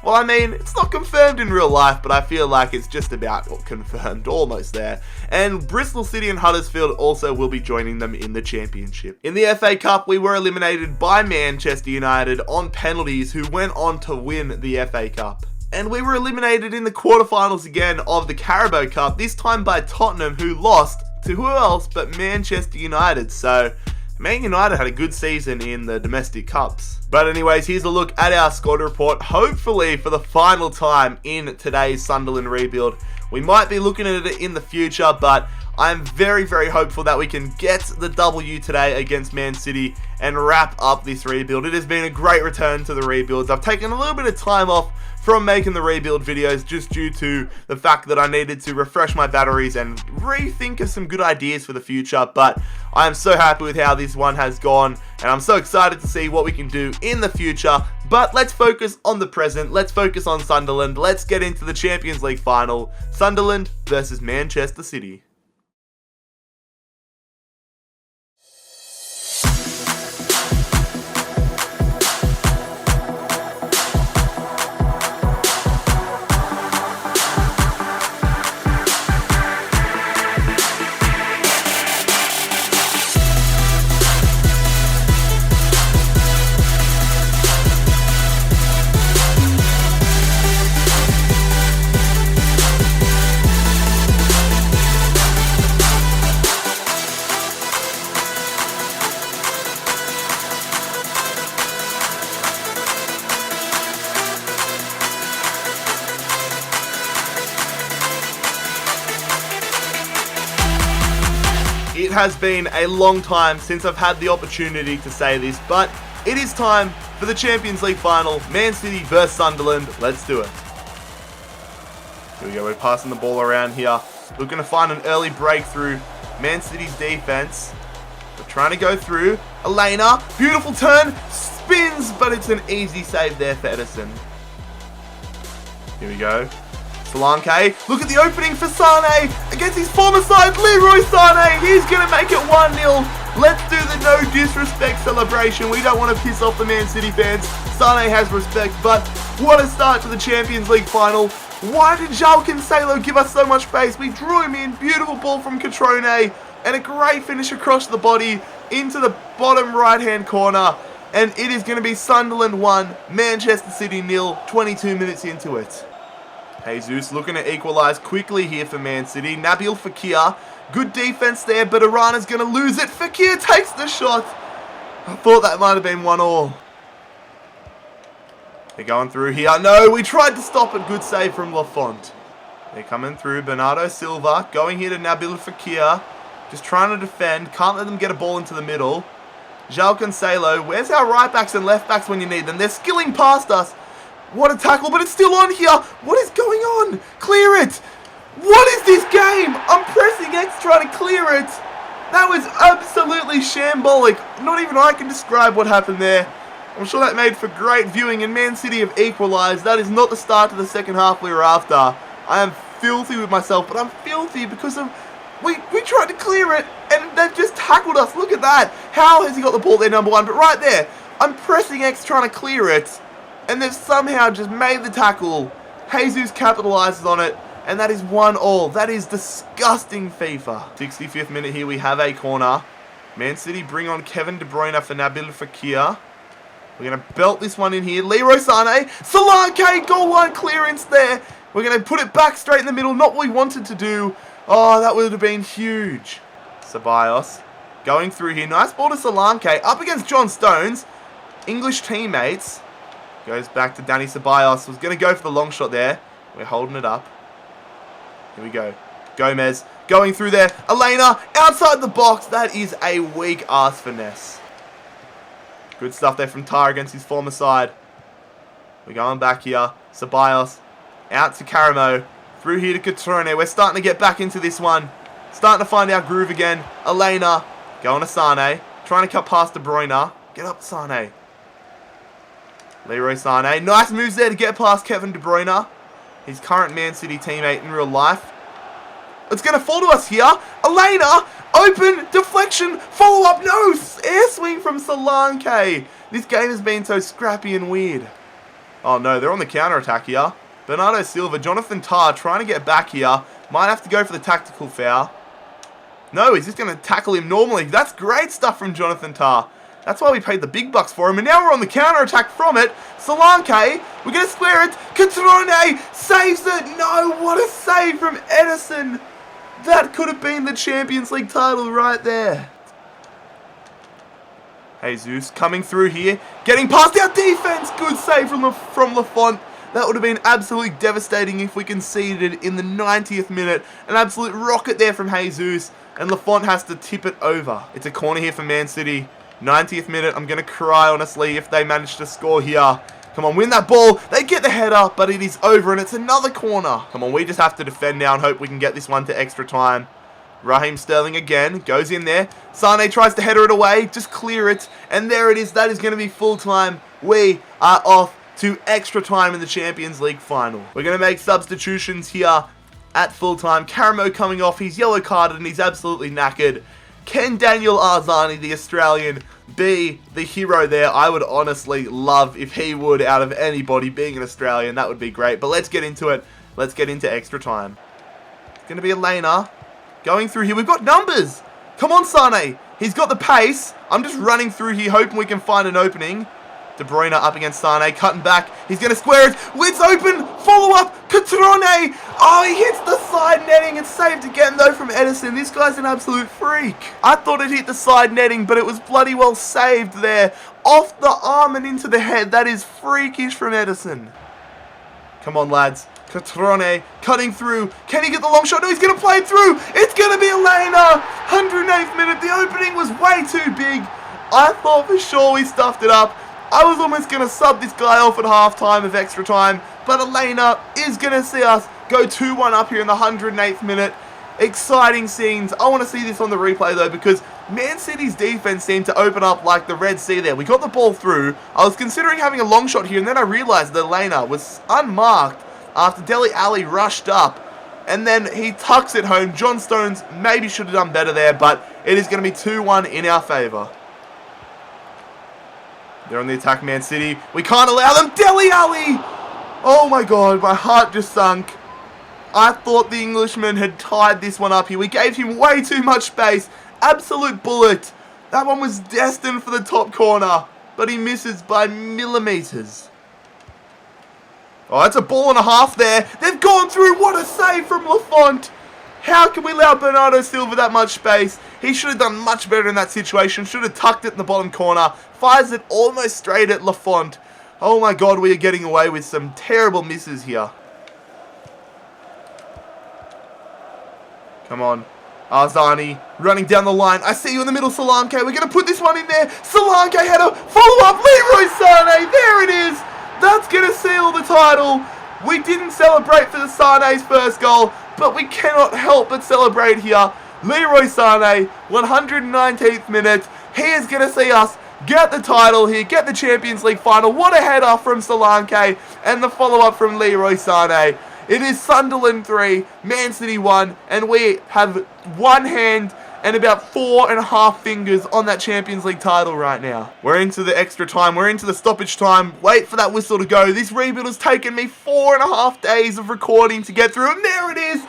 Well, I mean, it's not confirmed in real life, but I feel like it's just about confirmed, almost there. And Bristol City and Huddersfield also will be joining them in the Championship. In the FA Cup, we were eliminated by Manchester United on penalties, who went on to win the FA Cup. And we were eliminated in the quarterfinals again of the Carabao Cup, this time by Tottenham, who lost to who else but Manchester United. So Man United had a good season in the domestic cups. But anyways, here's a look at our squad report, hopefully for the final time in today's Sunderland rebuild. We might be looking at it in the future, but I'm very, very hopeful that we can get the W today against Man City and wrap up this rebuild. It has been a great return to the rebuilds. I've taken a little bit of time off from making the rebuild videos just due to the fact that I needed to refresh my batteries and rethink of some good ideas for the future, but I am so happy with how this one has gone, and I'm so excited to see what we can do in the future. But let's focus on the present, let's focus on Sunderland, let's get into the Champions League final, Sunderland versus Manchester City. It has been a long time since I've had the opportunity to say this, but it is time for the Champions League final, Man City versus Sunderland. Let's do it. Here we go, we're passing the ball around here, looking to find an early breakthrough. Man City's defense, we're trying to go through. Elena, beautiful turn, spins, but it's an easy save there for Edison. Here we go. Solanke, look at the opening for Sane against his former side, Leroy Sane. He's going to make it 1-0. Let's do the no disrespect celebration. We don't want to piss off the Man City fans. Sane has respect, but what a start to the Champions League final. Why did Cancelo give us so much space? We drew him in. Beautiful ball from Catrone and a great finish across the body into the bottom right-hand corner. And it is going to be Sunderland 1, Manchester City 0, 22 minutes into it. Jesus looking to equalise quickly here for Man City. Nabil Fekir, good defence there, but Arana's going to lose it. Fekir takes the shot. I thought that might have been 1-1. They're going through here. No, we tried to stop it. Good save from Lafont. They're coming through. Bernardo Silva going here to Nabil Fekir. Just trying to defend. Can't let them get a ball into the middle. João Cancelo. Where's our right backs and left backs when you need them? They're skilling past us. What a tackle, but it's still on here. What is going on? Clear it. What is this game? I'm pressing X trying to clear it. That was absolutely shambolic. Not even I can describe what happened there. I'm sure that made for great viewing, and Man City have equalised. That is not the start to the second half we were after. I am filthy with myself, but I'm filthy because of we tried to clear it, and they've just tackled us. Look at that. How has he got the ball there, number one? But right there, I'm pressing X trying to clear it, and they've somehow just made the tackle. Jesus capitalises on it, and that is 1-1. That is disgusting, FIFA. 65th minute here, we have a corner. Man City bring on Kevin De Bruyne for Nabil Fekir. We're going to belt this one in here. Leroy Sane. Solanke, goal line clearance there. We're going to put it back straight in the middle. Not what we wanted to do. Oh, that would have been huge. Ceballos going through here. Nice ball to Solanke. Up against John Stones. English teammates. Goes back to Danny Ceballos. Was going to go for the long shot there. We're holding it up. Here we go. Gomez going through there. Elena outside the box. That is a weak ass finesse. Good stuff there from Tar against his former side. We're going back here. Ceballos out to Caramo. Through here to Catrone. We're starting to get back into this one. Starting to find our groove again. Elena going to Sane. Trying to cut past De Bruyne. Get up, Sane. Leroy Sane. Nice moves there to get past Kevin De Bruyne. His current Man City teammate in real life. It's going to fall to us here. Elena. Open. Deflection. Follow up. No. Air swing from Solanke. This game has been so scrappy and weird. Oh no, they're on the counter-attack here. Bernardo Silva, Jonathan Tah trying to get back here. Might have to go for the tactical foul. No, he's just going to tackle him normally. That's great stuff from Jonathan Tah. That's why we paid the big bucks for him. And now we're on the counter-attack from it. Solanke, we're going to square it. Catrone saves it. No, what a save from Edison. That could have been the Champions League title right there. Jesus coming through here. Getting past our defense. Good save from Lafont. That would have been absolutely devastating if we conceded it in the 90th minute. An absolute rocket there from Jesus. And Lafont has to tip it over. It's a corner here for Man City. 90th minute. I'm going to cry, honestly, if they manage to score here. Come on, win that ball. They get the header, but it is over, and it's another corner. Come on, we just have to defend now and hope we can get this one to extra time. Raheem Sterling again. Goes in there. Sane tries to header it away. Just clear it. And there it is. That is going to be full time. We are off to extra time in the Champions League final. We're going to make substitutions here at full time. Karamo coming off. He's yellow carded and he's absolutely knackered. Can Daniel Arzani, the Australian, be the hero there? I would honestly love if he would, out of anybody, being an Australian. That would be great. But let's get into it. Let's get into extra time. It's going to be Elena going through here. We've got numbers. Come on, Sane. He's got the pace. I'm just running through here, hoping we can find an opening. De Bruyne up against Sane, cutting back. He's going to square it. It's open. Follow up. Catrone. Oh, he hits the side netting and saved again, though, from Edison. This guy's an absolute freak. I thought it hit the side netting, but it was bloody well saved there. Off the arm and into the head. That is freakish from Edison. Come on, lads. Catrone cutting through. Can he get the long shot? No, he's going to play it through. It's going to be Elena. 108th minute. The opening was way too big. I thought for sure we stuffed it up. I was almost going to sub this guy off at halftime of extra time, but Elena is going to see us go 2-1 up here in the 108th minute. Exciting scenes. I want to see this on the replay though, because Man City's defense seemed to open up like the Red Sea there. We got the ball through. I was considering having a long shot here, and then I realized that Elena was unmarked after Dele Alli rushed up, and then he tucks it home. John Stones maybe should have done better there, but it is going to be 2-1 in our favour. They're on the attack, Man City. We can't allow them. Dele Alli! Oh my god, my heart just sunk. I thought the Englishman had tied this one up here. We gave him way too much space. Absolute bullet. That one was destined for the top corner, but he misses by millimetres. Oh, that's a ball and a half there. They've gone through. What a save from Lafont. How can we allow Bernardo Silva that much space? He should have done much better in that situation. Should have tucked it in the bottom corner. Fires it almost straight at Lafont. Oh my god, we are getting away with some terrible misses here. Come on. Arzani running down the line. I see you in the middle, Solanke. We're going to put this one in there. Solanke had a follow-up. Leroy Sané. There it is. That's going to seal the title. We didn't celebrate for the Sané's first goal, but we cannot help but celebrate here. Leroy Sané, 119th minute. He is going to see us get the title here, get the Champions League final. What a header from Solanke and the follow-up from Leroy Sané. It is Sunderland 3, Man City 1, and we have one hand and about 4.5 fingers on that Champions League title right now. We're into the extra time. We're into the stoppage time. Wait for that whistle to go. This rebuild has taken me 4.5 days of recording to get through, and there it is.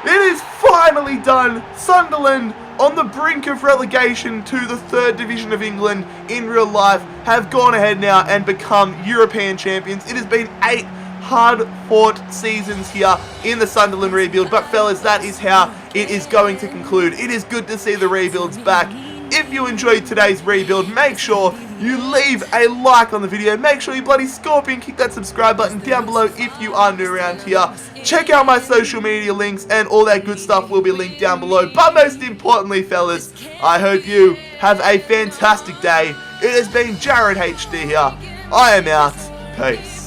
It is finally done. Sunderland, on the brink of relegation to the 3rd Division of England in real life, have gone ahead now and become European champions. It has been 8 hard-fought seasons here in the Sunderland rebuild, but fellas, that is how it is going to conclude. It is good to see the rebuilds back. If you enjoyed today's rebuild, make sure you leave a like on the video. Make sure you bloody scorpion kick that subscribe button down below if you are new around here. Check out my social media links and all that good stuff will be linked down below. But most importantly, fellas, I hope you have a fantastic day. It has been JarradHD here. I am out. Peace.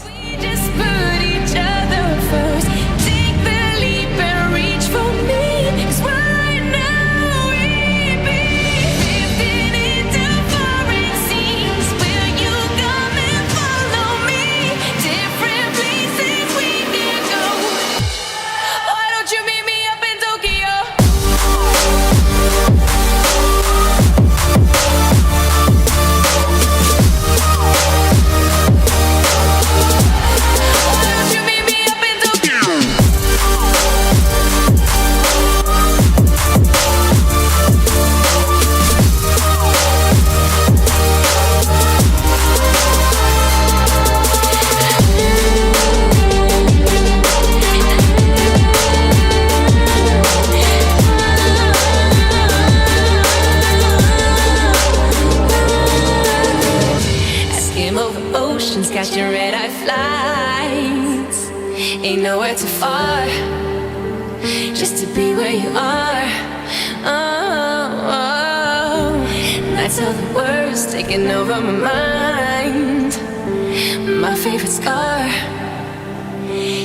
Just to be where you are. Nights of the worst taking over my mind. My favorite scar.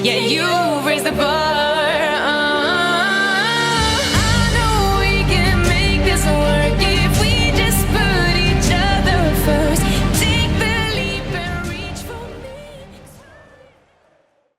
Yeah, you raised the bar.